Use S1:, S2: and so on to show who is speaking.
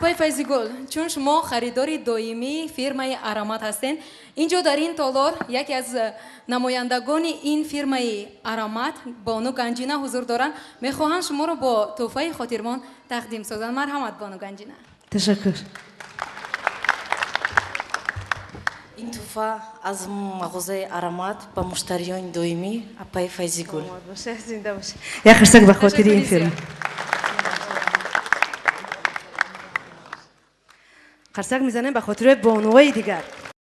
S1: آقای فیضی‌گل، چون شما خریداری دائمی فیرمای ارامات هستین، اینجا در این تالار یکی از نمایندگان این فیرمای ارامات بانو گنجینه حضور دارن. میخواهم شما رو با تحفه خاطرمان تقدیم سازن. مرحمت بانو گنجینه.
S2: تشکر.
S3: این تحفه از مغازه ارامات به مشتریان دائمی آقای فیضی‌گل.
S2: زنده باشه. یک خرسک به خاطر این فیلم. خرسک میزنیم به خاطر بانوهای دیگر.